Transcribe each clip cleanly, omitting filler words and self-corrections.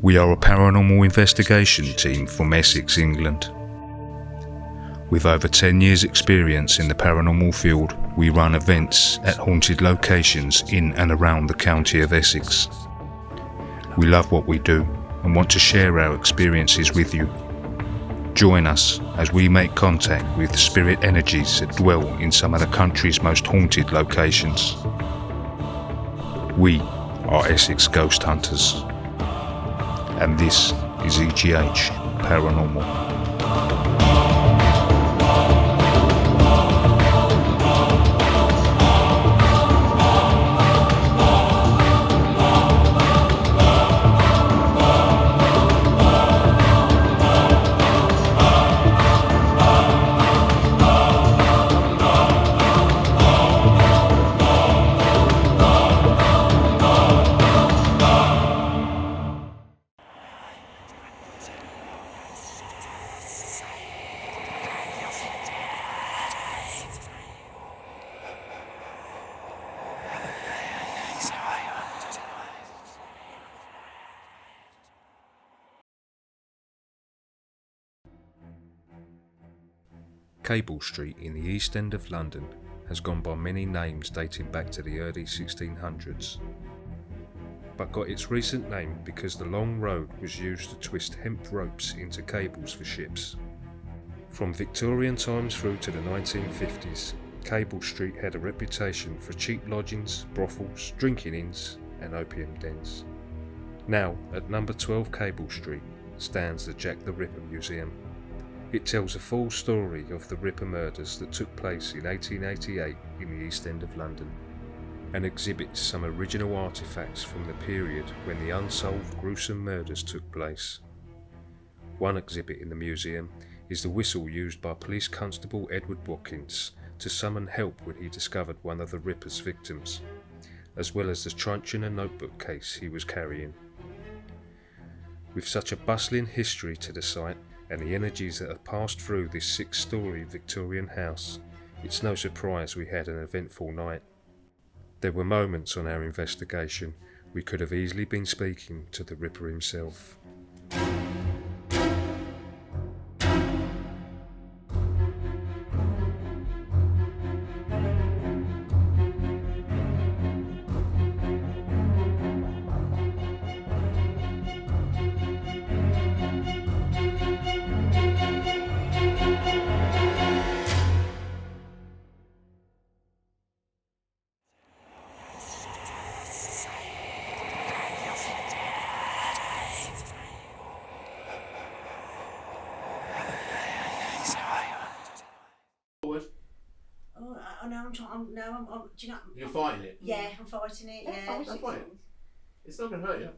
We are a paranormal investigation team from Essex, England. With over 10 years' experience in the paranormal field, we run events at haunted locations in and around the county of Essex. We love what we do and want to share our experiences with you. Join us as we make contact with spirit energies that dwell in some of the country's most haunted locations. We are Essex Ghost Hunters. And this is EGH Paranormal. Cable Street in the East End of London has gone by many names dating back to the early 1600s, but got its recent name because the long road was used to twist hemp ropes into cables for ships. From Victorian times through to the 1950s, Cable Street had a reputation for cheap lodgings, brothels, drinking inns and opium dens. Now, at number 12 Cable Street, stands the Jack the Ripper Museum. It tells a full story of the Ripper murders that took place in 1888 in the East End of London, and exhibits some original artefacts from the period when the unsolved gruesome murders took place. One exhibit in the museum is the whistle used by Police Constable Edward Watkins to summon help when he discovered one of the Ripper's victims, as well as the truncheon and notebook case he was carrying. With such a bustling history to the site, and the energies that have passed through this 6-storey Victorian house, it's no surprise we had an eventful night. There were moments on our investigation we could have easily been speaking to the Ripper himself. Do you know? You're fighting it? Yeah, I'm fighting it, yeah. Don't fight it. It's not going to hurt you.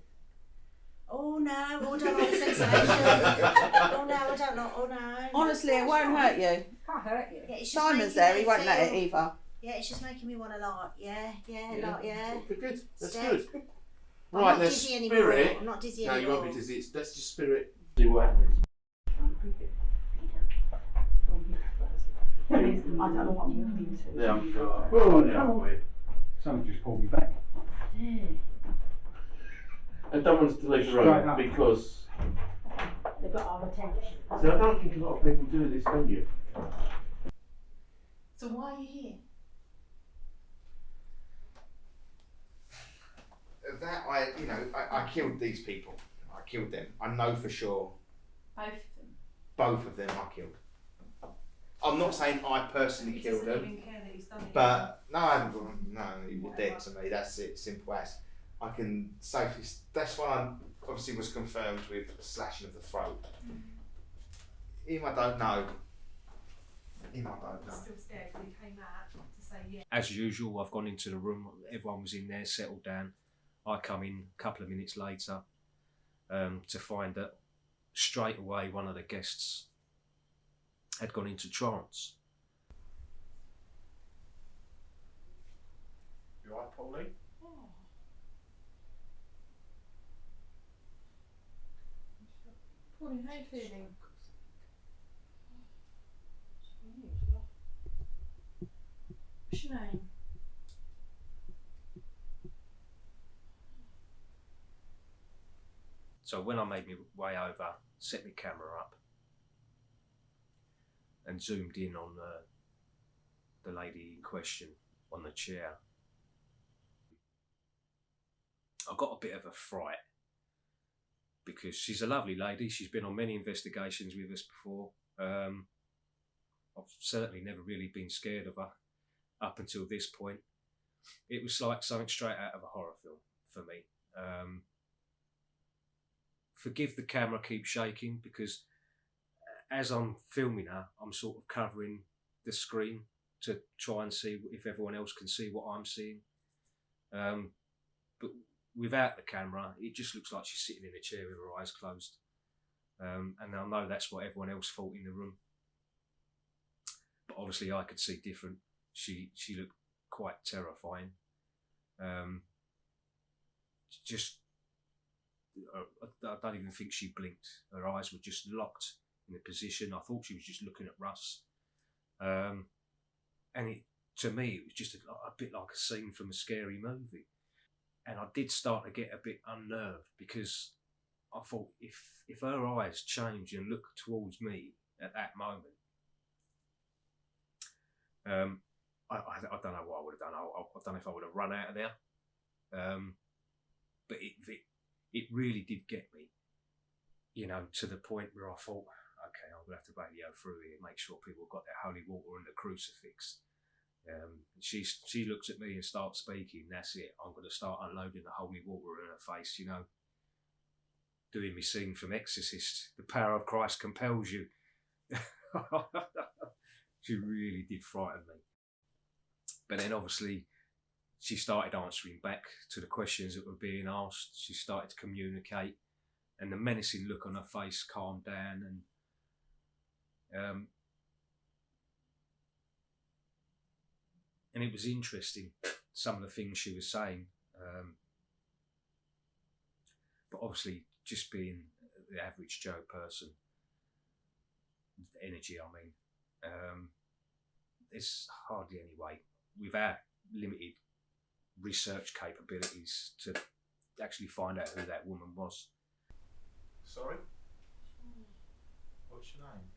Oh no, I don't like the sensation. Oh no, I don't like, oh no. Honestly, it won't hurt you. Can't hurt you. Yeah, it's just Simon's making there, me he won't let it feel- either. Yeah, it's just making me want to like, yeah. Good. That's Step. good. I'm Right, not let's dizzy anymore. spirit. I'm not dizzy No, you anymore. won't be dizzy. Let's just spirit. See what happens. I don't know what I'm walking into. Yeah, I'm sure. Oh, no. Someone just pulled me back. And don't want us to leave the Straight room up. because. They've got our attention. See, I don't think a lot of people do this, don't you? So why are you here? That I killed these people. I killed them. I know for sure. Both of them. Both of them I killed. I'm not saying I personally He killed doesn't them, even care that he's done it. but no, I haven't gone. No, you're dead to me. That's it. Simple as. I can safely. That's why I obviously was confirmed with slashing of the throat. Him, I don't know. Him, I don't know. Still scared when he came out to say yeah. As usual, I've gone into the room, everyone was in there, settled down. I come in a couple of minutes later to find that straight away one of the guests had gone into trance. Pauline. Oh. Pauline, how are you feeling? What's your name? So when I made my way over, set my camera up, and zoomed in on the lady in question on the chair, I got a bit of a fright because she's a lovely lady. She's been on many investigations with us before. I've certainly never really been scared of her up until this point. It was like something straight out of a horror film for me. Forgive the camera keeps shaking because as I'm filming her, I'm sort of covering the screen to try and see if everyone else can see what I'm seeing. But without the camera, it just looks like she's sitting in a chair with her eyes closed. And I know that's what everyone else thought in the room. But obviously I could see different. She looked quite terrifying. I don't even think she blinked. Her eyes were just locked in a position. I thought she was just looking at Russ. And to me, it was just a bit like a scene from a scary movie. And I did start to get a bit unnerved because I thought if her eyes changed and looked towards me at that moment, I don't know what I would have done. I don't know if I would have run out of there. But it really did get me, to the point where I thought, okay, I'm going to have to radio through here, make sure people got their holy water and the crucifix. She looks at me and starts speaking. That's it. I'm going to start unloading the holy water in her face, doing me scene from Exorcist. The power of Christ compels you. She really did frighten me. But then obviously she started answering back to the questions that were being asked. She started to communicate, and the menacing look on her face calmed down. And it was interesting, some of the things she was saying. But obviously, just being the average Joe person, the energy, there's hardly any way, without limited research capabilities, to actually find out who that woman was. Sorry? What's your name?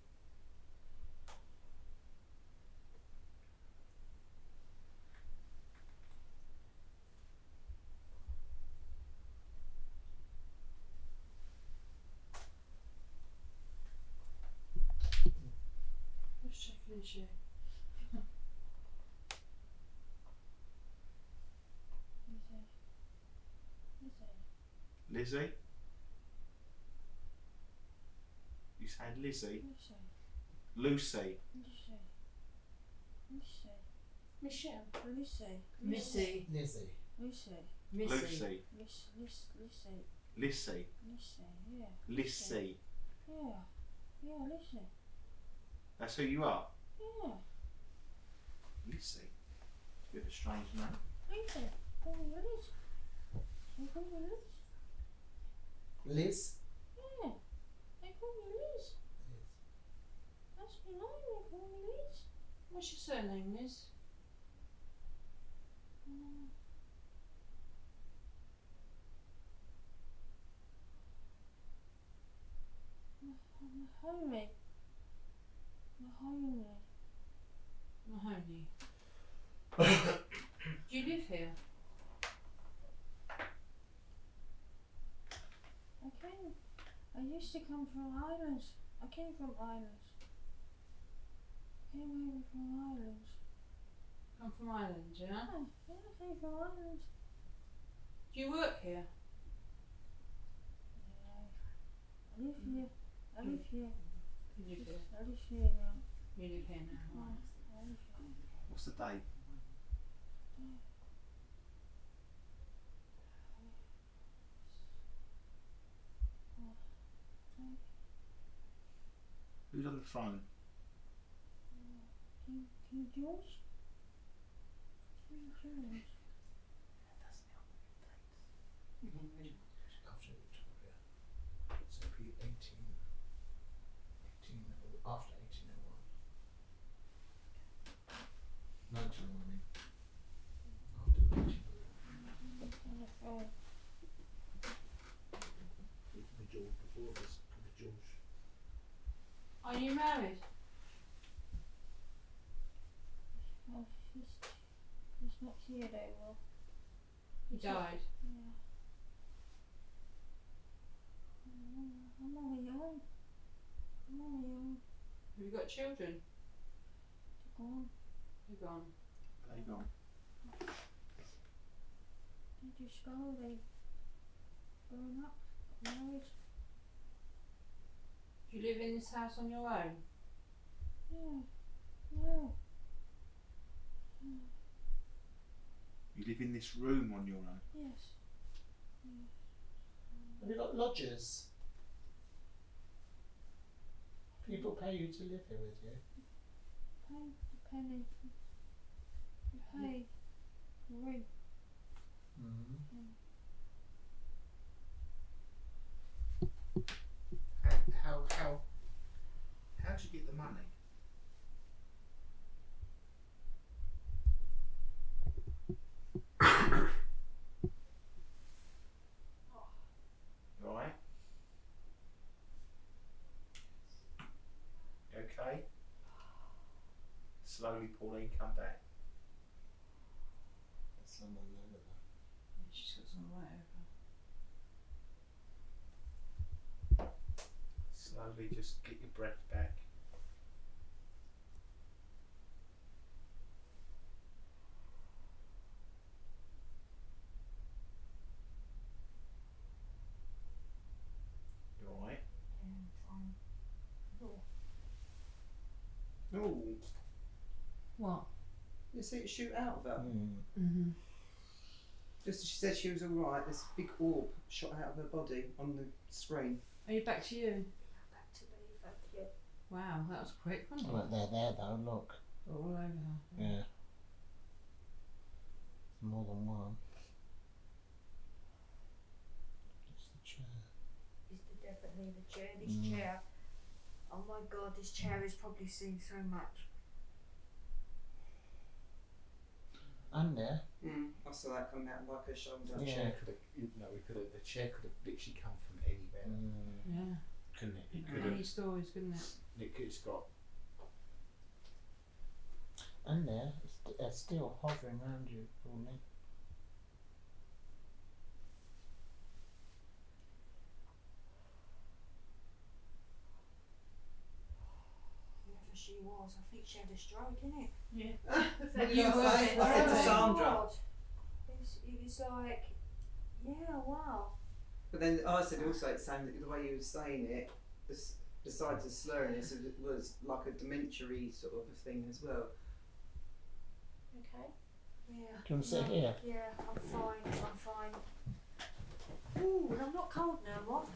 Let's check Lucia. Lizzie? You said Lizzie? Lucy? Michelle. Lucy. Missy. Lizzie. Lucy. Lucy? Lucy. Lissy? Yeah. Lissy? Yeah, Lucy. That's who you are? Yeah. Lissy? Bit of a strange name. Lucy. Call me Liz. They call me Liz. Liz. Yeah. They call me Liz. That's my name. They call me Liz. What's your surname, Liz? Mahoney. Do you live here? I used to come from Ireland. I came from Ireland. Came over from Ireland. Come from Ireland, yeah? Yeah, I came from Ireland. Do you work here? Yeah. I live here. I live here. You live here? I live here now. You live here now? Right. I live here. What's the date? Who's on the phone? King George? King George. After Victoria. So it'll be 18, after 1801. 1901, I mean. After 1801. It could be George before this, could be George. Are you married? Oh, she's not here anymore. He died. Yeah. I'm on my own. I'm on my own. Have you got children? They're gone. They're gone. They gone. They just go. They grown up, got married. Do you live in this house on your own? Yeah. Yeah. You live in this room on your own. Yes. Have you got lodgers? People pay you to live here with you? Pay the penny. You pay the rent. Mm-hmm. How do you get the money? You alright? You okay? Slowly, Pauline, come back. There's someone over there. Yeah, she's got some right over. Slowly, just get your breath back. You alright? Oh. What? You see it shoot out of her. Mm-hmm. Just as she said she was alright, this big orb shot out of her body on the screen. Are you back to you? Back to me, thank you. Wow, that was quick, wasn't it? Look, they're there though, look. All over her. Yeah. More than one. It's the chair. It's definitely the chair. This chair. Oh my god, this chair has probably seen so much. And there. I saw that come out like her shoulder. The chair could have, the chair could have literally come from anywhere. Yeah. Couldn't it? It could Many have. stories, couldn't it? It's got. And there, it's still hovering around you, Pauline. Whoever she was, I think she had a stroke, innit? Yeah. You were. I said to Oh, Sandra. God. It was like, yeah, wow. But then I said also it's saying that the way you were saying it, besides the slurriness, it was like a dementia-y sort of a thing as well. Okay. Yeah. Do you want to sit here? Yeah, I'm fine. Ooh, and I'm not cold now, what?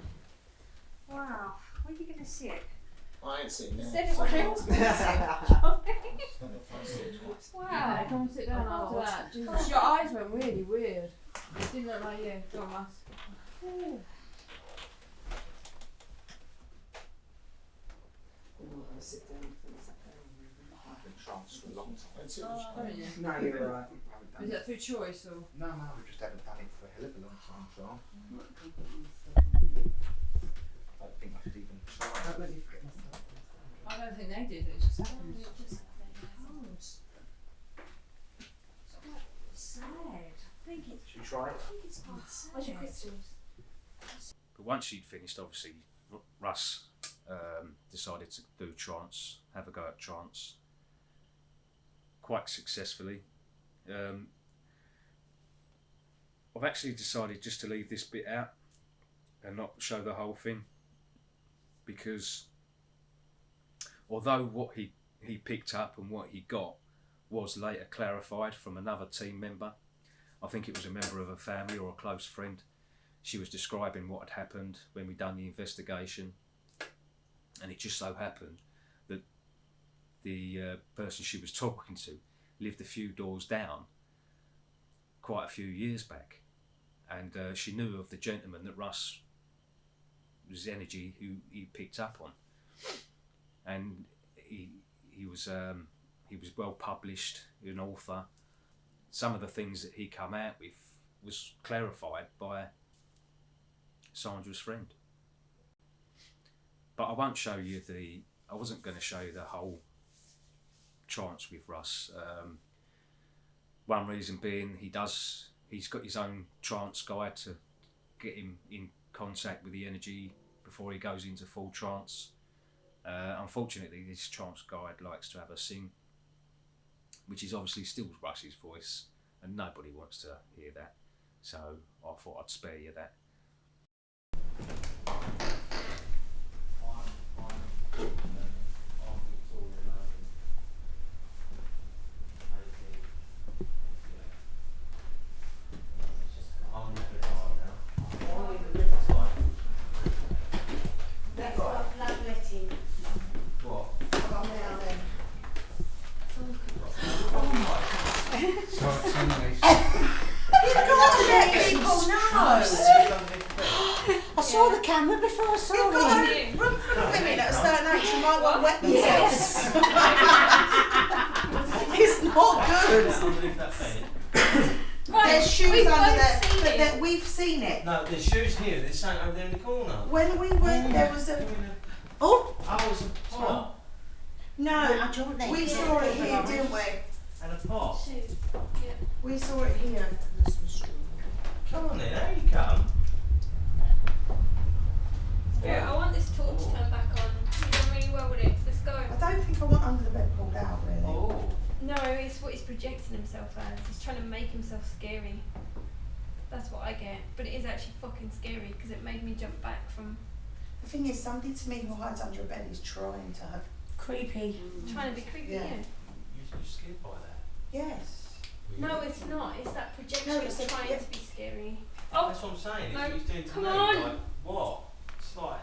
Wow. Where are you going to sit? I ain't sitting there. Is anyone else going to sit? Yeah, Wow. come and sit down after that. Jesus, your eyes went really weird. It didn't look like you. Go on, Russ. Ooh. I'll sit down for a second. I've been trance for a long time. Haven't you? No, you're right. I haven't done Is it. that through choice or? No, we just haven't done it for a hell of a long time, so I don't think I should even try. Don't let me forget myself. I don't think they did. It just happened. Sad. I think Should we try it? it's quite sad. But once she'd finished, obviously, Russ decided to do trance, have a go at trance, quite successfully. I've actually decided just to leave this bit out and not show the whole thing, because although what he picked up and what he got was later clarified from another team member, I think it was a member of a family or a close friend. She was describing what had happened when we done the investigation, and it just so happened that the person she was talking to lived a few doors down quite a few years back. and she knew of the gentleman that Russ's energy who he picked up on, and he was well published, an author. Some of the things that he come out with was clarified by Sandra's friend. But I won't show you I wasn't going to show you the whole trance with Russ. One reason being he's got his own trance guide to get him in contact with the energy before he goes into full trance. Unfortunately, this trance guide likes to have a sing, which is obviously still Russ's voice, and nobody wants to hear that. So I thought I'd spare you that. That's what bloodletting. What? I've got now then. You can't let people know. I saw the camera before I saw it. Run for the women at a certain age, you might want to wet Yes. It's not good. There's shoes under there, but we've seen it. No, there's shoes here. There's something over there in the corner. When we went, there was a. Oh! Oh, it's a pot. No, we saw it here, didn't we? And a pot. We saw it here. Come on then, how you come? Yeah, I want this torch turned back on. You've done really well with it. Let's go. I don't think I want under the bed pulled out, really. Oh. No, it's what he's projecting himself as. He's trying to make himself scary. That's what I get. But it is actually fucking scary because it made me jump back from. The thing is, somebody to me who hides under a bed is trying to have. Creepy. Trying to be creepy, Yeah. You're scared by that? Yes. No, it's not. It's that projection No, of it's a- trying yeah. to be scary. Oh, That's what I'm saying. no, It's what he's doing to come me. on. Like, what? It's like,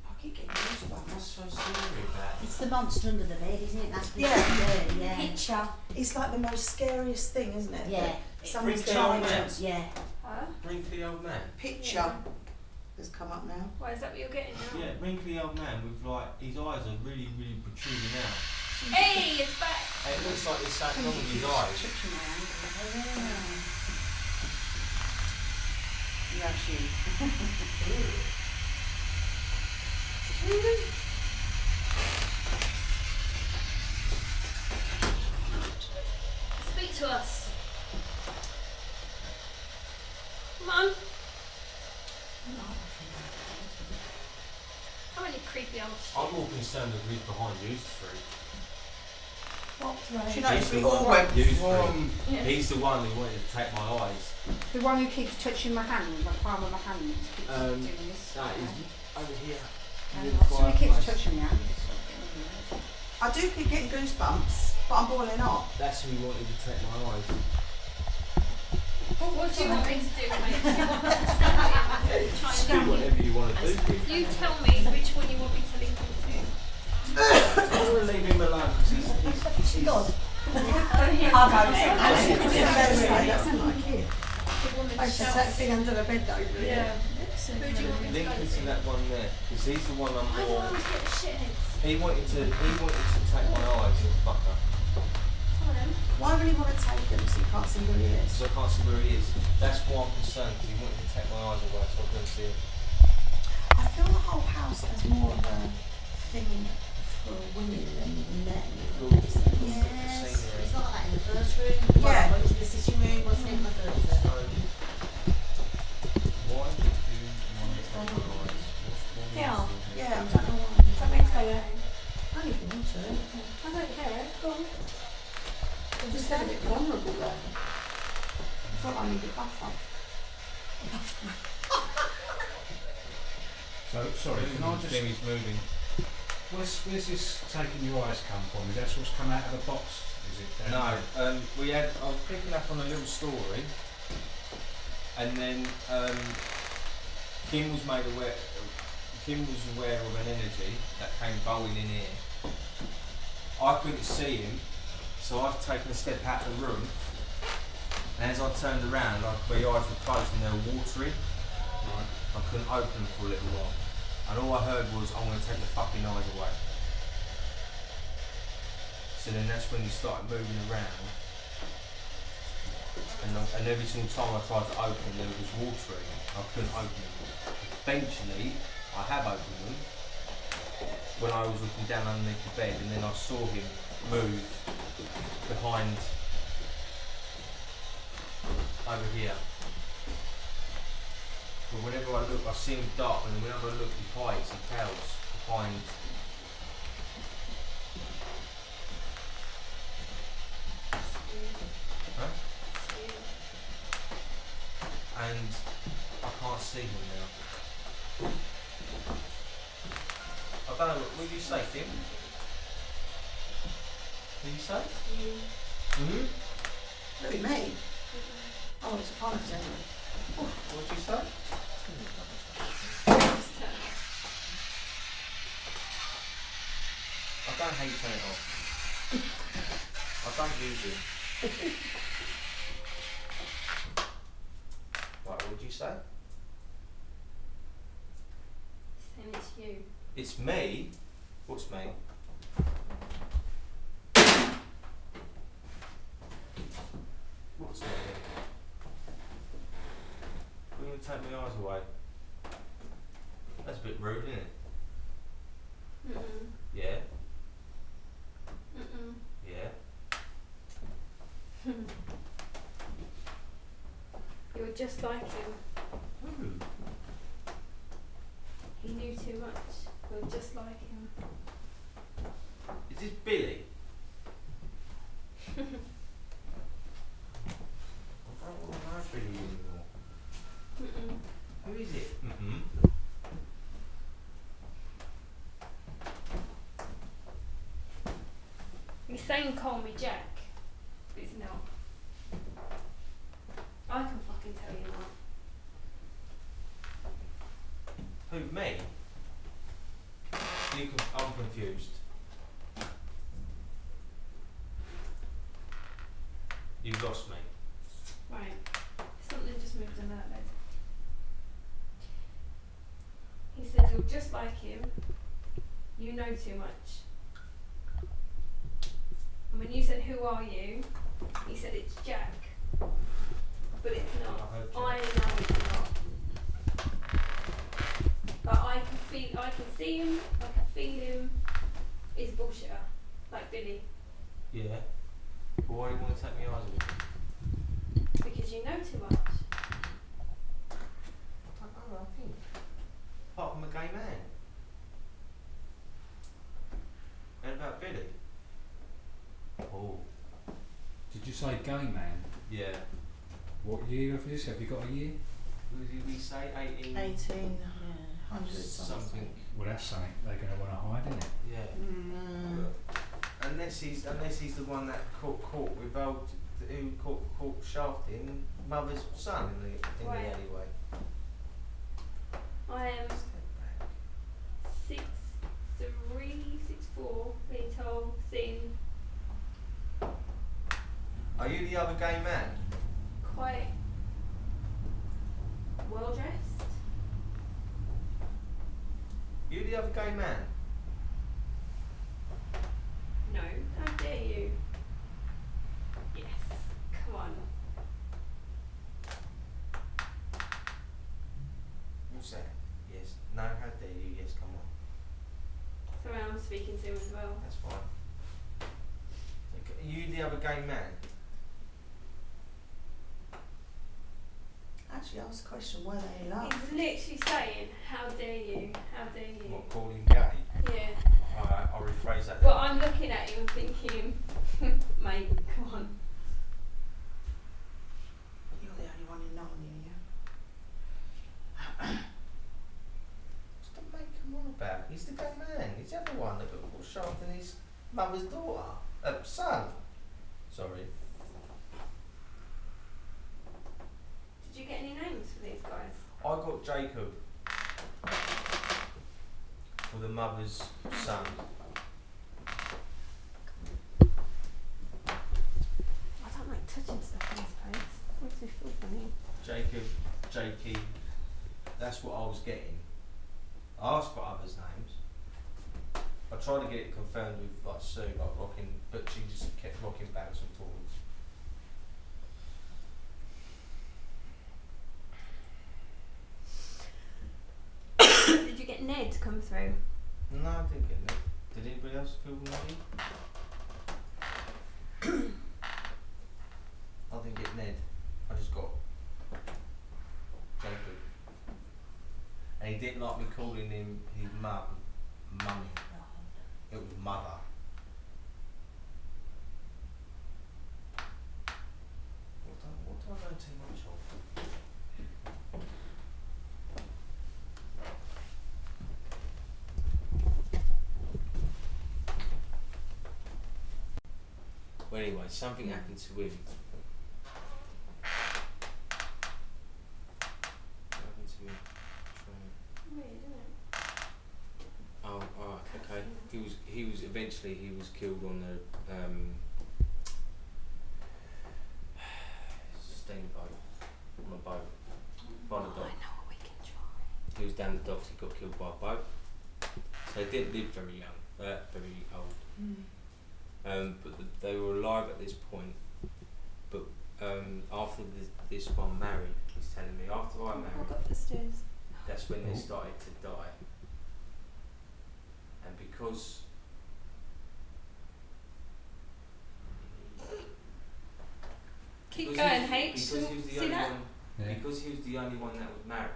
I keep getting goosebumps. what's so scary about It's the monster under the bed, isn't it? That's the Yeah. picture. It's like the most scariest thing, isn't it? Yeah. That Someone's Freaks out, trying man. to. Yeah. huh? wrinkly old man? Picture has come up now. Why is that what you're getting now? Yeah, wrinkly old man with like his eyes are really, really protruding out. Hey, it's back. And it looks like there's something wrong with his eyes. Speak to us. Come on. How many creepy old shit? I'm more concerned with who's behind you three. Do you notice we all You went three. from. Yeah. He's the one who wanted to take my eyes. The one who keeps touching my hand, the palm of my hand. Keeps Um, doing this. That is over here. So he keeps touching me. I do keep getting goosebumps, but I'm boiling up. That's who wanted to take my eyes. What do you want me to do, mate? Do you want me to stand in and try and Do whatever you want to do. Kid. You tell me which one you want me to link him to. I want to leave him alone because he's God. I'll go. That's not like it. The woman I said that thing under the bed though. Really. Yeah. Who do you want me to link go him to? to that one there because he's the one I'm I don't more. always get the shitheads. He wanted to take my eyes, you fucker. Come on then. Why would he want to take them so you can't see who he is? So I can't see where he is. That's why I'm concerned because he wanted to take my eyes away so I couldn't see him. I feel the whole house has more of a thing for women than men. Yes. It's like that in the first room. Yeah. Well, it was in the sitting room, wasn't it? In the first room. So, why do you want to take my eyes? What's Yeah. Yeah, I don't know why. Something to you. Only if you want to. I don't care. Go on. I just feel a bit vulnerable there. I felt I needed buffer. So, sorry, can I just... Jimmy's moving. Where's this taking your eyes come from? Is that what's come out of the box? Is it? No, I was picking up on a little story, and then Kim was aware of an energy that came bowling in here. I couldn't see him, so I've taken a step out of the room, And as I turned around, like my eyes were closed and they were watery. Right. I couldn't open them for a little while. And all I heard was, I'm going to take the fucking eyes away. So then that's when he started moving around. And every single time I tried to open them, it was watery. I couldn't open them. Eventually, I have opened them when I was looking down underneath the bed, and then I saw him move behind over here. But whenever I look, I see him dark, and whenever I look, he hides, he tails behind. Huh? And I can't see him now. I don't know, what did you say, Tim? What did you say? Mm-hmm. Look at me. Oh, it's a fun example. What did you say? I don't hate turn it off. I don't use it. Right, what did you say? Saying it's you. It's me? What's me? What's me? We're going to take my eyes away. That's a bit rude, isn't it? Mm-mm. Yeah? Mm-mm. Yeah? You're just like him. Ooh. He knew too much. You're just like him. Is this Billy? I don't want to know Billy anymore. Mm-mm. Who is it? Mm-hmm. He's saying call me Jack, but it's not. I can fucking tell you not. Who, me? I'm confused. You've lost me. Right. Something just moved on that bed. He said you're just like him. You know too much. And when you said who are you, he said it's Jack. But it's not. I know it's not. But I can see him, I can feel him. He's a bullshitter. Like Billy. Yeah. But why do you want to take me eyes away? Because you know too much. I don't know, I think. Apart from a gay man. And about Billy? Oh. Did you say gay man? Yeah. What year of this? Have you got a year? What did we say? 1800 something. Well, that's something they're going to want to hide, isn't it? Yeah. Mm. Unless he's the one that caught with old, who caught shafting mother's son in the Right. alleyway. I am 6'3", 6'4", being tall, thin, Are you the other gay man? quite well dressed. You the other gay man? No, how dare you? Yes, come on. What's that? Yes. No, how dare you? Yes, come on. Sorry, I'm speaking to him as well. That's fine. Are you the other gay man? Actually, ask the question, were they in love? He's literally saying, how dare you? How dare you? What, call him gay? Yeah. Alright, I'll rephrase that. Well, I'm looking at him thinking, mate, come on. You're the only one in Narnia, yeah? Stop making one about. He's the gay man. He's the other one that got caught shafting his mother's daughter. Son. Sorry. Did you get any names for these guys? I got Jacob for the mother's son. I don't like touching stuff in this place. Jacob, Jakey. That's what I was getting. I asked for others' names. I tried to get it confirmed with like Sue, like rocking, but she just kept rocking backwards and forwards. Did you get Ned to come through? No, I didn't get Ned. Did anybody else feel Neddy? I didn't get Ned. I just got Jacob. And he didn't like me calling him his mummy. It was mother. What do I know too much of? Well, anyway, something happened to him. What happened to him? Weird, isn't it? Oh, alright, okay. He was eventually killed on the steamboat, on a boat, by the dock. I know what we can try. He was down the docks. He got killed by a boat. So they didn't live very young, very old. But they were alive at this point. But after this one married, he's telling me, after I married, Walk up the stairs. that's when they started to die. And because Keep because going, he- H. Because he was the See only that? one. Yeah. Because he was the only one that was married.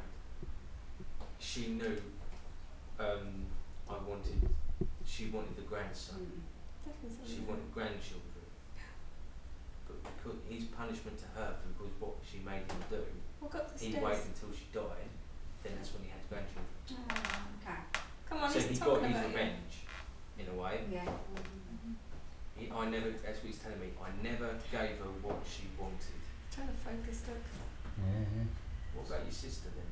She knew. She wanted the grandson. She wanted grandchildren. But because his punishment to her because what she made him do, Walk up the he stairs. waited until she died. Then that's when he had grandchildren. Okay. Come on, So he's he got talking his about you. revenge, in a way. Yeah. I never, that's what he's telling me, I never gave her what she wanted. Trying to focus, look. Yeah. What about your sister then?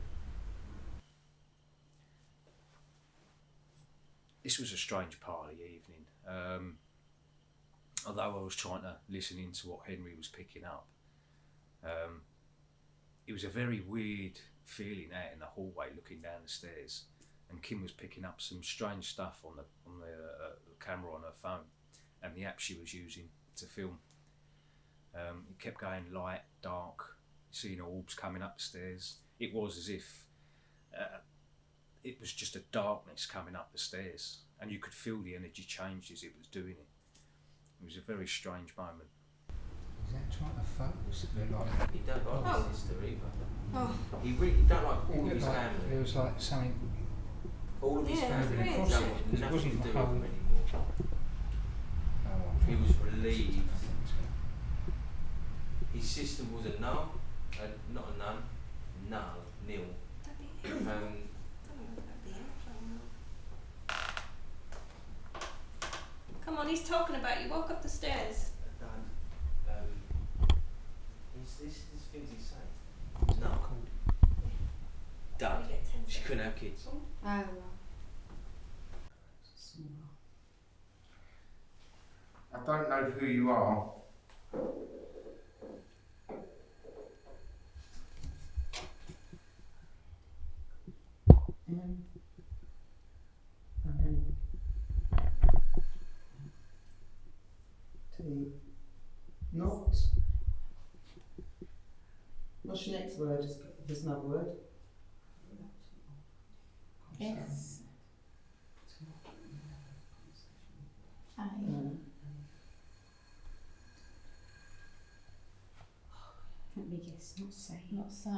This was a strange part of the evening. Although I was trying to listen into what Henry was picking up, it was a very weird feeling out in the hallway looking down the stairs, and Kim was picking up some strange stuff on the camera on her phone and the app she was using to film. It kept going light, dark, seeing orbs coming up the stairs. It was as if it was just a darkness coming up the stairs, and you could feel the energy change as it was doing it. It was a very strange moment. Is that trying to focus? A bit like He don't like Oh. his sister either. Oh. He really don't like it all of looked his like family. it was like something. All of his Yeah, family it's don't weird. want It nothing wasn't to do with whole- him anymore. Oh, He was relieved. His sister was a nun, not a nun, null, nil. Come on, he's talking about you. Walk up the stairs. This is things he's saying. No. Dad, You get 10 she seconds. couldn't have kids. Oh, right. I don't know who you are. Not. What's your next word? There's another word. S. I. Let me guess, not say. Not say.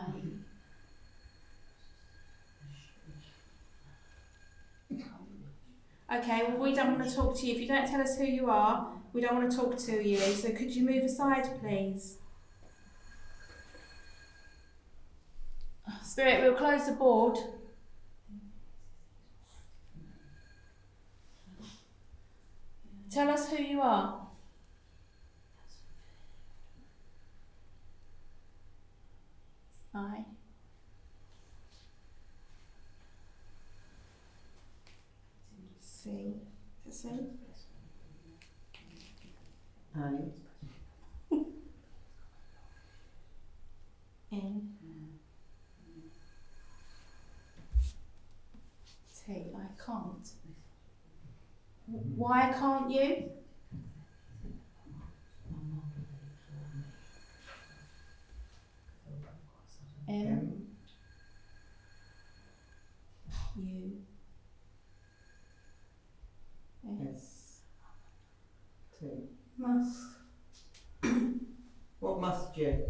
Okay, well, we don't want to talk to you. If you don't tell us who you are, we don't want to talk to you. So could you move aside, please? Spirit, we'll close the board. Tell us who you are. I. C. Is it C? I. N. Why can't you? M U S T. must What must you?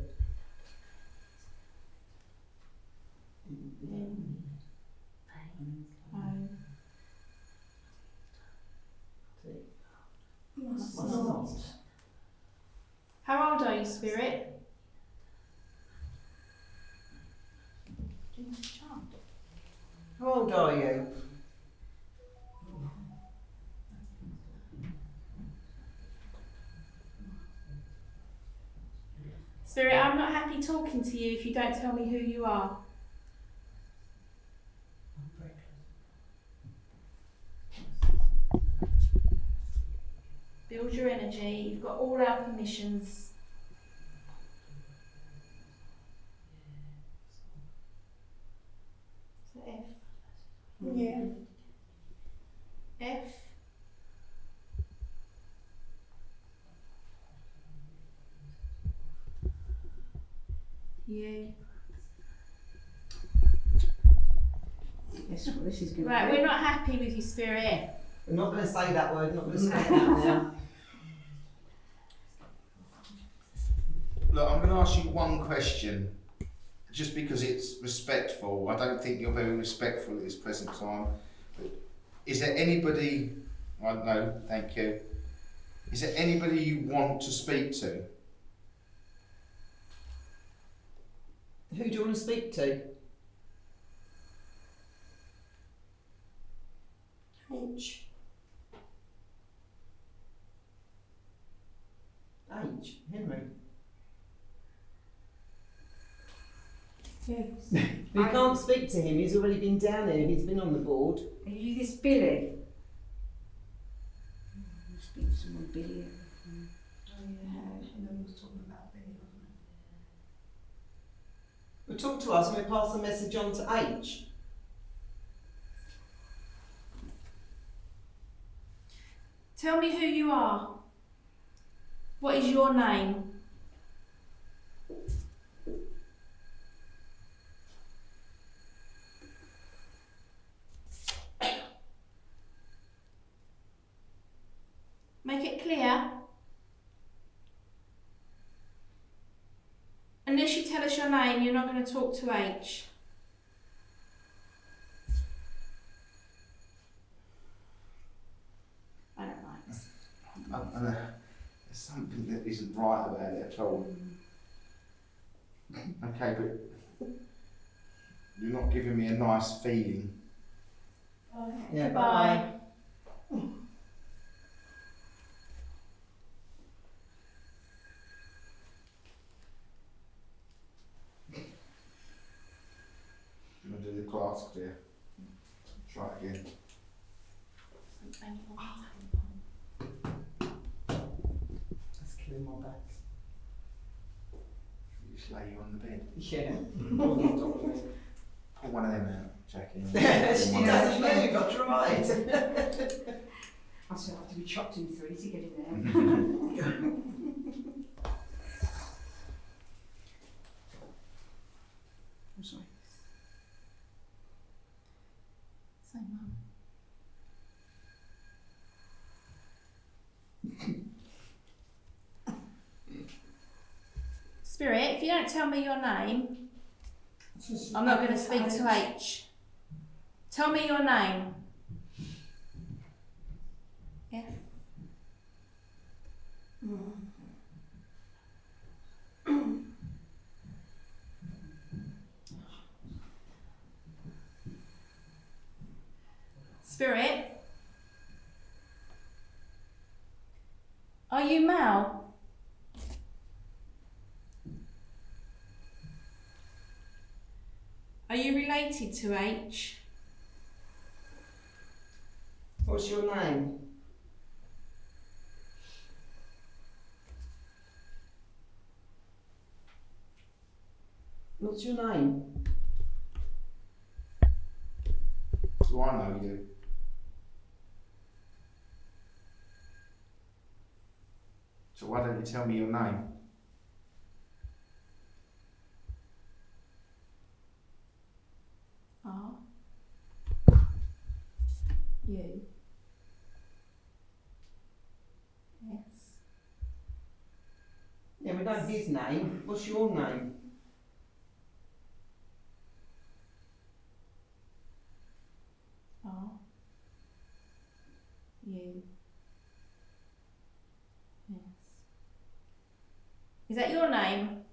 N O T. must Must not. not. How old are you, Spirit? How old are you? Spirit, I'm not happy talking to you if you don't tell me who you are. Build your energy. You've got all our permissions. So F. Yeah. F. U. Guess what this is going to Right, be? we're not happy with you, Spirit. I'm not going to say that word, not going to say that now. Look, I'm going to ask you one question, just because it's respectful. I don't think you're very respectful at this present time. But is there anybody? I don't know. Thank you. Is there anybody you want to speak to? Who do you want to speak to? H. H. Henry. Yes. You can't speak to him, he's already been down here, he's been on the board. Are you this Billy? Speak to someone Billy. Oh yeah, Helen was talking about Billy, wasn't it? Well, talk to us and we'll pass the message on to H. Tell me who you are. What is your name? Make it clear. Unless you tell us your name, you're not going to talk to H. I don't like this. There's something that isn't right about it at all. Okay, but you're not giving me a nice feeling. Yeah, Goodbye. You want to do the class clear? Try it again. Let's clear my back. You just lay you on the bed. Yeah. Pull one of them out, Jackie. She doesn't move, I tried. I still have to be chopped in three to get in there. I'm sorry. Say, Mum. Spirit, if you don't tell me your name, I'm not going to speak to H. Tell me your name. F. Spirit, are you Mal? Are you related to H? What's your name? What's your name? Do I know you? So why don't you tell me your name? R U S. Yeah, we know his name. What's your name? R U S. Is that your name?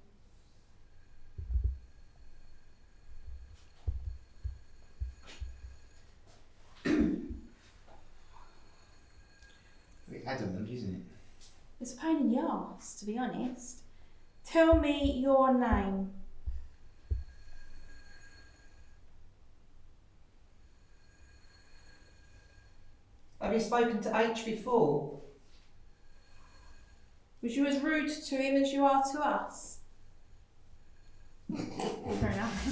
Very adamant, isn't it? It's a pain in the arse, to be honest. Tell me your name. Have you spoken to H before? Was you as rude to him as you are to us? Fair enough.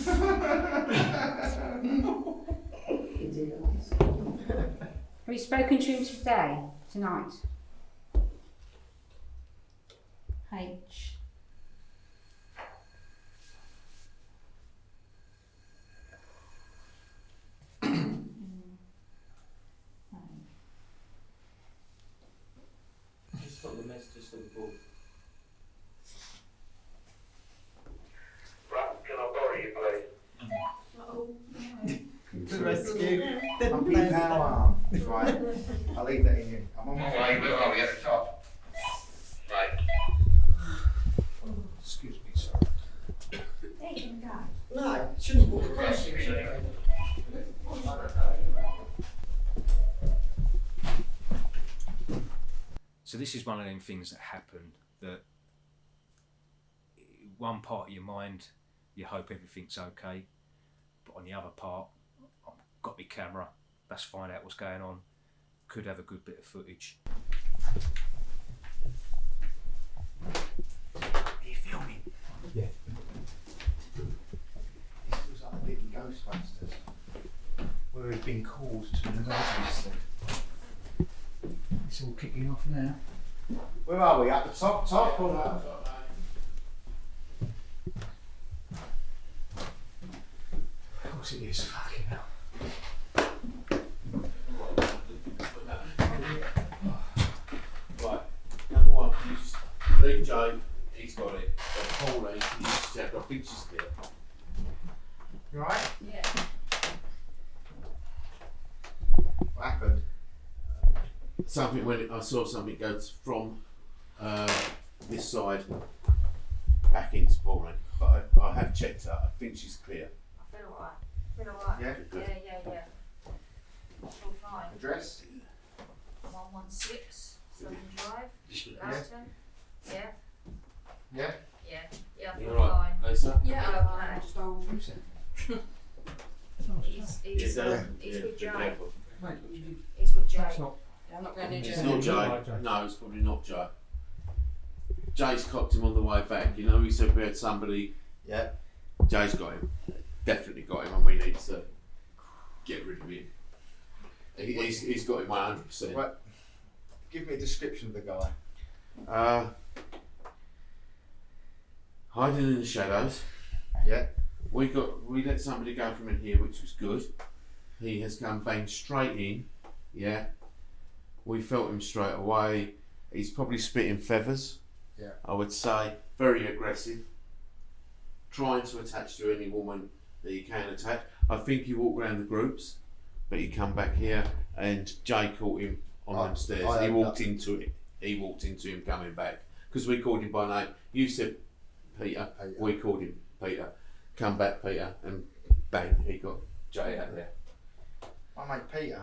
Have you spoken to him today, tonight? H. Just got the messages to the board. Right, can I borrow you, please? To rescue. Puppy power. Right, I'll leave that in you. I'm on my way. Where are we at the top? Right. Excuse me, sir. There you can go. No, shouldn't walk across you. So this is one of them things that happen that one part of your mind you hope everything's okay, but on the other part I've got my camera, let's find out what's going on, could have a good bit of footage. Are you filming? Yeah. This was like a bit of Ghostbusters, where we've been called to an emergency. It's all kicking off now. Where are we? At the top or no? Of course it is. Fucking hell. Right, number one, you just leave Joe, he's got it. But Pauline, you just have, I think she's clear. Right? Yeah. What happened? Something when I saw something goes from this side back into Pauline, but I have checked her. I think she's clear. I feel alright. Feel alright. Yeah? Good. Yeah. It's all fine. Address? 116 Southern Drive, Yeah. Loughton. Yeah. Yeah? Yeah. Yeah, I You feel alright, fine. Lisa? Yeah, okay. He's Yes, with be Joe. careful. He's with Joe. That's not. I'm not going near It's Joe. not Joe. No, it's probably not Joe. Jay's cocked him on the way back. You know, he said we had somebody. Yeah. Jay's got him. Definitely got him, and we need to get rid of him. He's got him 100%. Right. Give me a description of the guy. Hiding in the shadows. Yeah. We let somebody go from in here, which was good. He has come bang straight in. Yeah. We felt him straight away. He's probably spitting feathers. Yeah. I would say very aggressive. Trying to attach to any woman that he can attach. I think he walked around the groups, but he come back here and Jay caught him on them stairs. He walked into it. He walked into him coming back because we called him by name. You said Peter. We called him Peter. Come back, Peter, and bang, he got Jay out there. My mate Peter.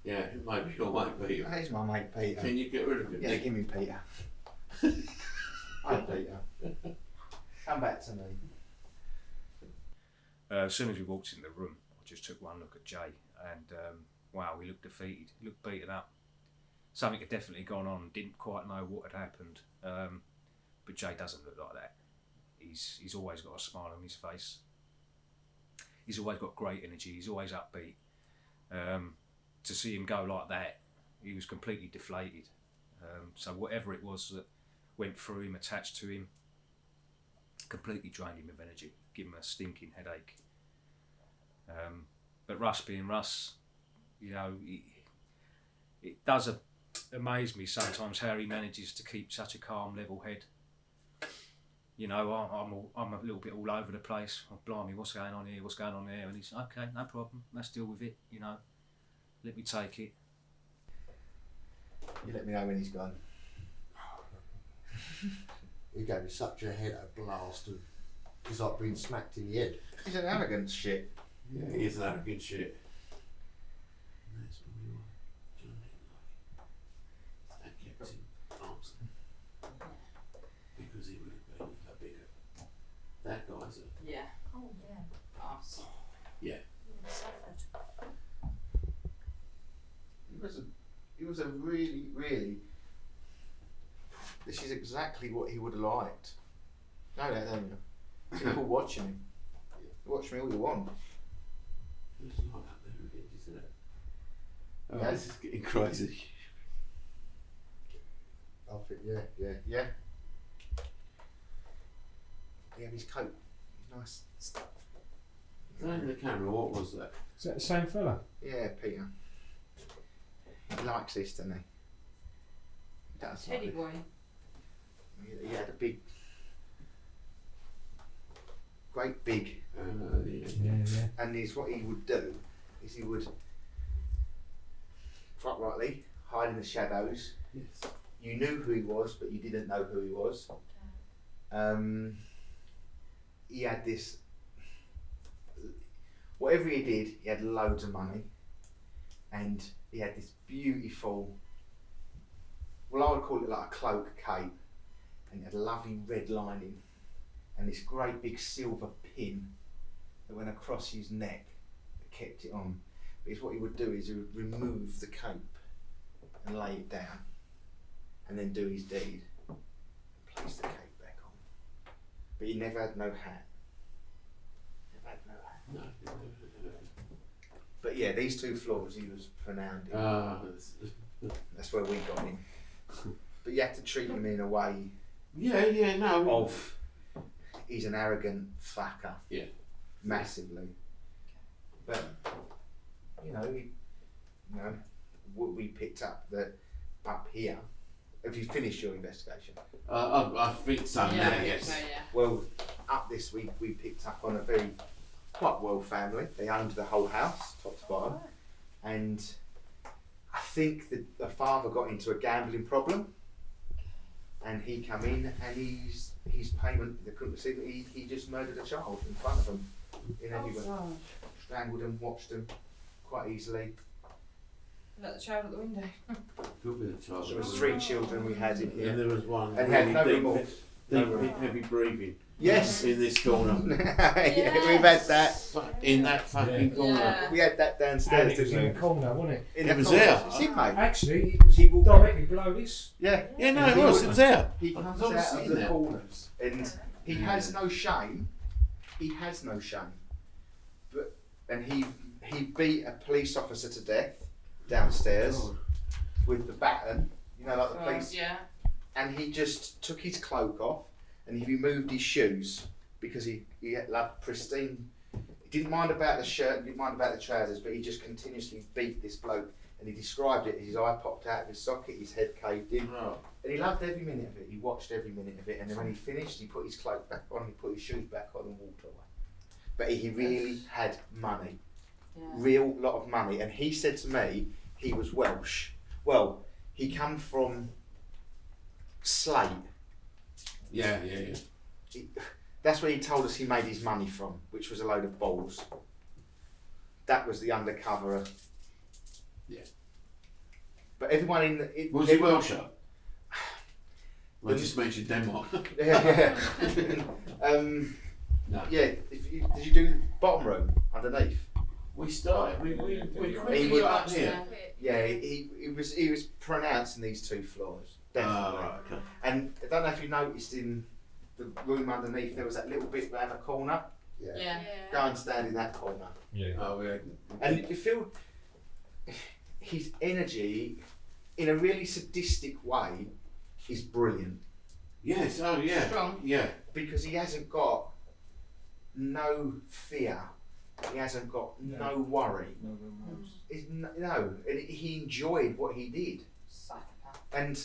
Yeah, maybe your mate Peter. He's my mate Peter. Can you get rid of him? Yeah, give me Peter. Hi Peter. Come back to me. As soon as we walked in the room, I just took one look at Jay and wow, he looked defeated, he looked beaten up. Something had definitely gone on, didn't quite know what had happened, but Jay doesn't look like that. He's always got a smile on his face. He's always got great energy, he's always upbeat. To see him go like that, he was completely deflated. So whatever it was that went through him, attached to him, completely drained him of energy, give him a stinking headache. But Russ being Russ, you know, it does amaze me sometimes how he manages to keep such a calm, level head. You know, I'm a little bit all over the place. Oh, blimey, what's going on here? What's going on there? And he's okay, no problem. Let's deal with it. You know, let me take it. You let me know when he's gone. He gave me such a head a blast, and he's like being smacked in the head. He's an arrogant shit. Yeah, he is an arrogant shit. And that's what we want. Do you know what I mean? Like, that kept him answering. Because he would have been a bigger. That guy's a. Yeah. Oh, yeah. Us. Yeah. He would have suffered. He was a really, really. This is exactly what he would have liked. No, don't you? People watching him. Watch me all you want. It's not up there again, isn't it? Oh, Yeah. this is getting crazy. I think, yeah. Yeah. Yeah, his coat. Nice. Behind the camera, what was that? Is that the same fella? Yeah, Peter. He likes this, doesn't he? He does. Teddy like boy. it. He had a big, great big, Yeah. and what he would do is he would, quite rightly, hide in the shadows. Yes. You knew who he was, but you didn't know who he was. He had this. Whatever he did, he had loads of money, and he had this beautiful. Well, I would call it like a cloak cape, and it had a lovely red lining, and this great big silver pin that went across his neck that kept it on. But what he would do is he would remove the cape and lay it down, and then do his deed, and place the cape back on. But he never had no hat. Never had no hat. No. But yeah, these two floors he was renowned in. That's where we got him. But you have to treat him in a way no. of he's an arrogant fucker. Yeah. Massively. But what we picked up that up here. Have you finished your investigation? I think so Yeah, now, I think yes. so, yeah. Well, up this week we picked up on a very quite well family. They owned the whole house, top to bottom, and I think the father got into a gambling problem, and he come in and his payment they couldn't receive it. He just murdered a child in front of them in everywhere, strangled them, watched them quite easily. Let the child at the window. Could be the child. There was 3 children we had in here. And there was one And he had no deep, remorse. deep, heavy breathing. Yes. In this corner. Yeah, we've had that. In that fucking corner. Yeah. We had that downstairs, And it was didn't in we? the corner, wasn't it? In It the was corner. there. It's him, mate. Actually, it was directly below this. Yeah. Yeah, no, it was. It was there. He comes I was out sitting of the there. corners and he has no shame. He has no shame. And he beat a police officer to death downstairs with the baton, like the police. Yeah. And he just took his cloak off and he removed his shoes because he loved pristine. He didn't mind about the shirt, didn't mind about the trousers, but he just continuously beat this bloke. And he described it as his eye popped out of his socket, his head caved in. Oh. And he loved every minute of it. He watched every minute of it. And then when he finished, he put his cloak back on, he put his shoes back on and walked away. But he really had money. Yeah. Real lot of money. And he said to me, he was Welsh. Well, he come from Slate. Yeah. That's where he told us he made his money from, which was a load of balls. That was the undercover. Yeah. But everyone in the... Was he Welsh? I just mentioned Denmark. Yeah. No. Yeah. Did you do bottom room underneath? We started. We quickly was got up here. Yeah. He was pronounced in these 2 floors. Definitely. Right, okay. And I don't know if you noticed in the room underneath there was that little bit round the corner. Yeah. Go and stand in that corner. Yeah. Oh, yeah. And you feel his energy, in a really sadistic way, is brilliant. Yes, oh yeah. Strong. Yeah. because he hasn't got no fear. He hasn't got no worry. No remorse. No, and he enjoyed what he did. Psychopath. And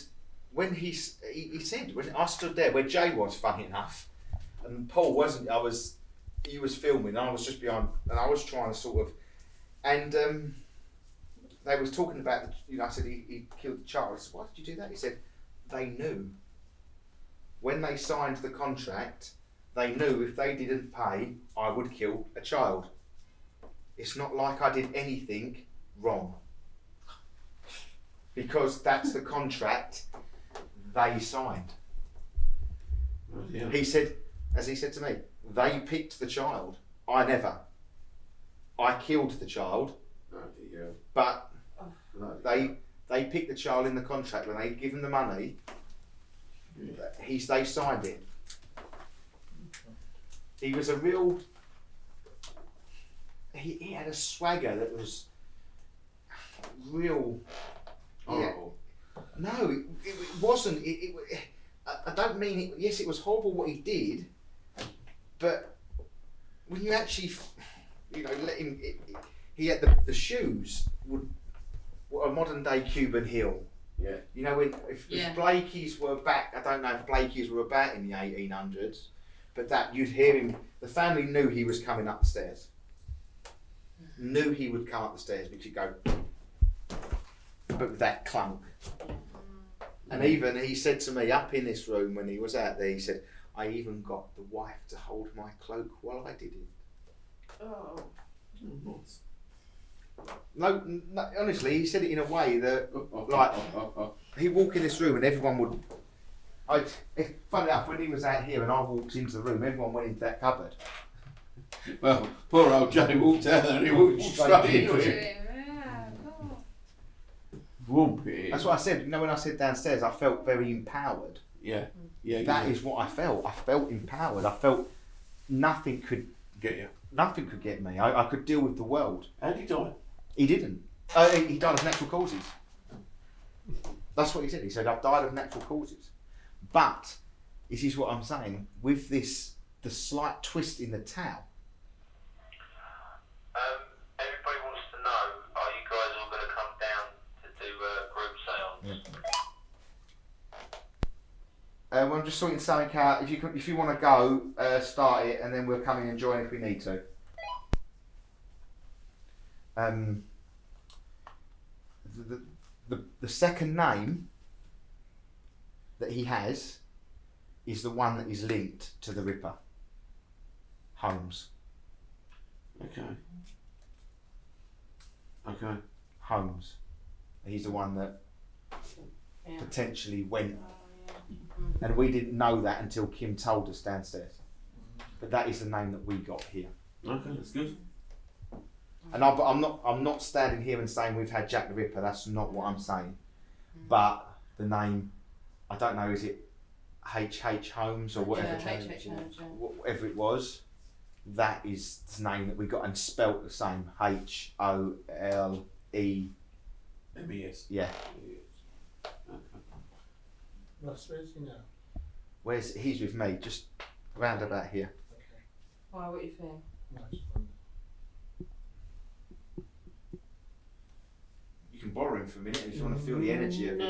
when he said, when I stood there where Jay was, funny enough, and Paul wasn't, he was filming, and I was just behind, and I was trying to sort of, and they was talking about, I said he killed the child. I said, why did you do that? He said, they knew. When they signed the contract, they knew if they didn't pay, I would kill a child. It's not like I did anything wrong. Because that's the contract they signed. Oh, yeah. He said, as he said to me, they picked the child. I never. I killed the child, Oh, dear. but Bloody they picked the child in the contract. When they give him the money, they signed it. He was a real. He had a swagger that was real. horrible. No, it wasn't. I don't mean it. Yes, it was horrible what he did, but when you actually, let him. He had the shoes what a modern day Cuban heel. Yeah. If Blakey's were back, I don't know if Blakey's were about in the 1800s, but that you'd hear him. The family knew he was coming up the stairs. Knew he would come up the stairs because he'd go, but with that clunk. And even he said to me up in this room when he was out there, he said, I even got the wife to hold my cloak while I did it. Oh. No, honestly, he said it in a way that, like, he'd walk in this room and everyone would. Funny enough, when he was out here and I walked into the room, everyone went into that cupboard. Well, poor old Johnny walked out there and he walked straight into it. That's what I said. When I said downstairs, I felt very empowered. Yeah. Yeah. That is what I felt. I felt empowered. I felt nothing could get you. Nothing could get me. I could deal with the world. How did he die? He didn't. He died of natural causes. That's what he said. He said, I've died of natural causes. But, this is what I'm saying, with the slight twist in the towel. Everybody wants to know, are you guys all going to come down to do a group seance? Well, I'm just sorting something out. If you want to go, start it, and then we'll come in and join if we need to. The second name that he has is the one that is linked to the Ripper. Holmes. Okay. Holmes. He's the one that potentially went. And we didn't know that until Kim told us downstairs. But that is the name that we got here. Okay, that's good. And I'm not standing here and saying we've had Jack the Ripper. That's not what I'm saying. But the name, I don't know, is it H.H. Holmes or whatever? Yeah, H.H. Holmes, yeah. Whatever it was, that is the name that we got and spelt the same. H-O-L-E-M-E-S. Yeah. Where's he now? He's with me, just round about here. Why, what you feel? You can borrow him for a minute if you want to feel the energy of it.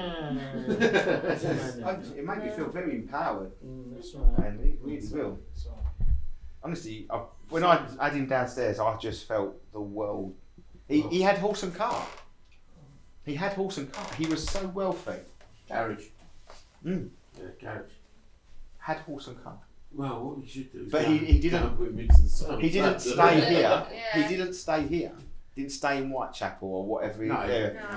It made me feel very empowered. That's right. And it really will. Honestly, when I had him downstairs, I just felt the world. He had horse and cart. He had horse and cart. He was so wealthy. Garage. Yeah, garage. Had horse and cart. Well, what you should do is But go he didn't. and put him into the sun. He didn't stay here. He didn't stay here. Didn't stay in Whitechapel or whatever. No,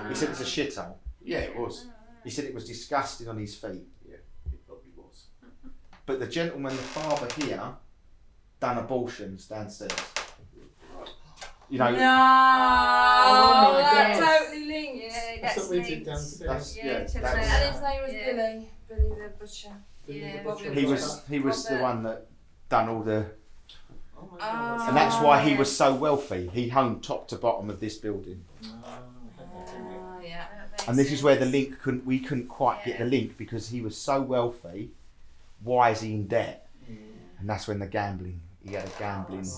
He said it's a shithole. Yeah, it was. He said it was disgusting on his feet. Yeah, it probably was. But the gentleman, the father here, done abortions downstairs. No, Oh, that yes. totally linked. Yeah, That's what we did linked. downstairs. And his name was Yeah. Billy the Butcher. He was the one that done all the. Oh my God. And that's why he was so wealthy. He owned top to bottom of this building. Yeah. And this is where the link we couldn't quite get the link because he was so wealthy why is he in debt? And that's when he had a gambling.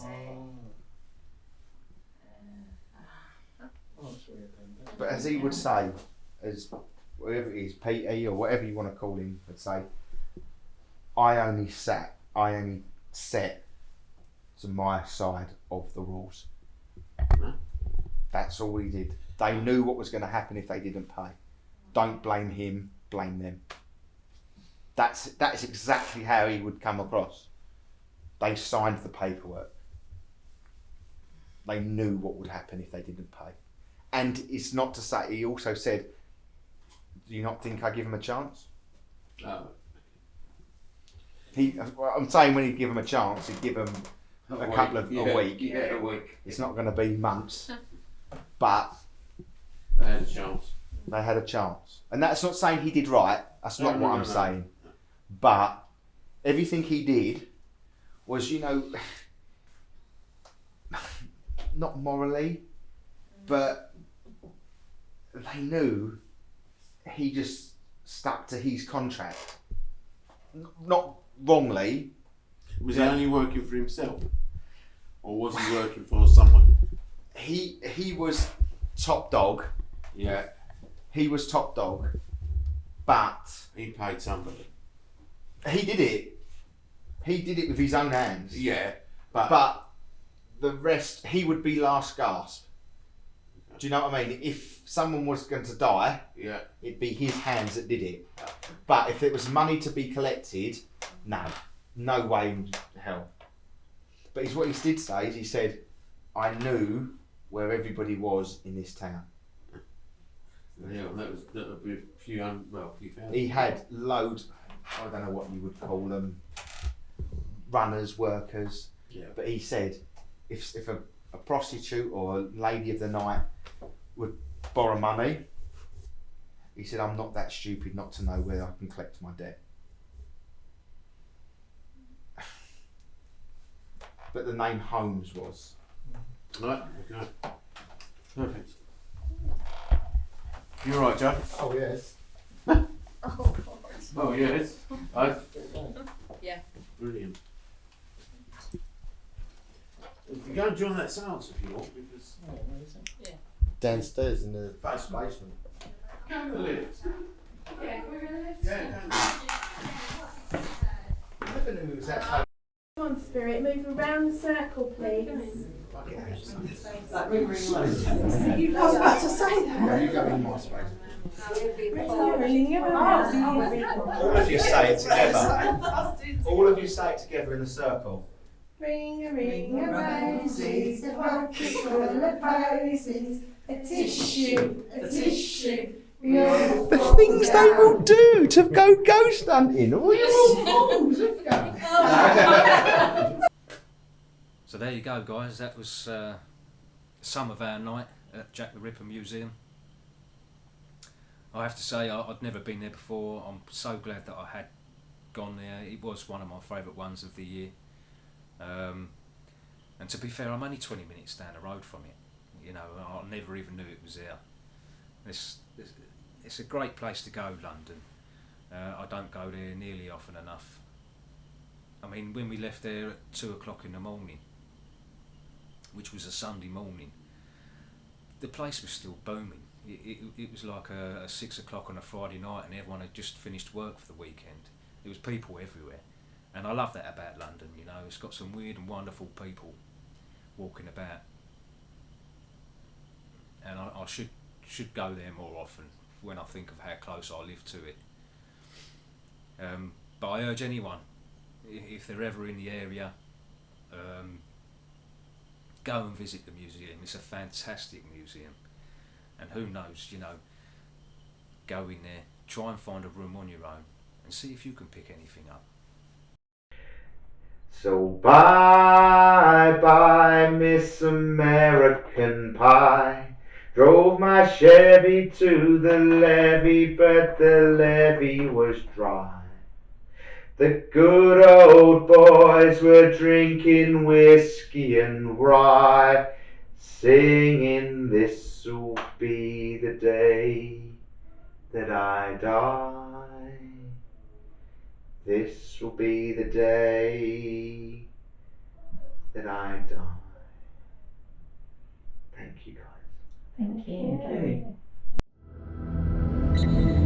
But as he would say, as whatever it is, Petey or whatever you want to call him, would say, I only set to my side of the rules. That's all he did. They knew what was going to happen if they didn't pay. Don't blame him, blame them. That's exactly how he would come across. They signed the paperwork. They knew what would happen if they didn't pay. And it's not to say, he also said, do you not think I give him a chance? No. I'm saying when he'd give him a chance, he'd give him a couple of a week. Yeah, a week. It's not going to be months. But they had a chance. They had a chance. And that's not saying he did right. That's not what I'm saying. But everything he did was, you know, not morally, but they knew he just stuck to his contract. Not wrongly. Was he only working for himself? Or was he working for someone? He was top dog. Yeah. He was top dog. But he paid somebody. He did it. He did it with his own hands. Yeah. But the rest, he would be last gasp. Do you know what I mean? If someone was going to die, yeah, it'd be his hands that did it. But if it was money to be collected, no way in hell. But what he did say is he said, I knew where everybody was in this town. Yeah, that would be a few thousand. He had loads, I don't know what you would call them, runners, workers. Yeah. But he said, if a prostitute or a lady of the night would borrow money, he said, I'm not that stupid not to know where I can collect my debt. But the name Holmes was. Right, okay. Perfect. You're right, Joe? Oh, yes. Oh, yes. Yeah. Brilliant. You can go and join that seance if you want, because... Yeah. Downstairs in the basement. Go in the lift. Yeah, we're going to lift. Yeah, I never knew it was that high. Come on, Spirit, move around the circle, please. Like ring, ring, ring. I was about to say that. No, you go in my space. Ring around. All of you say it together. All of you say it together in a circle. Ring a roses, a bucket full of posies, a tissue, a tissue. The things they will do to go ghost hunting. All you fools. So there you go, guys. That was some of our night at Jack the Ripper Museum. I have to say, I'd never been there before. I'm so glad that I had gone there. It was one of my favourite ones of the year. And to be fair, I'm only 20 minutes down the road from it. You know, I never even knew it was there. It's a great place to go, London. I don't go there nearly often enough. I mean, when we left there at 2 o'clock in the morning, which was a Sunday morning, the place was still booming. It was like a 6 o'clock on a Friday night and everyone had just finished work for the weekend. There was people everywhere. And I love that about London, you know, it's got some weird and wonderful people walking about. And I should go there more often when I think of how close I live to it. But I urge anyone, if they're ever in the area, go and visit the museum. It's a fantastic museum. And who knows, you know, go in there, try and find a room on your own and see if you can pick anything up. So bye bye Miss American Pie. Drove my Chevy to the levee, but the levee was dry. The good old boys were drinking whiskey and rye, singing this'll be the day that I die. This will be the day that I die. Thank you, guys. Thank you. Thank you.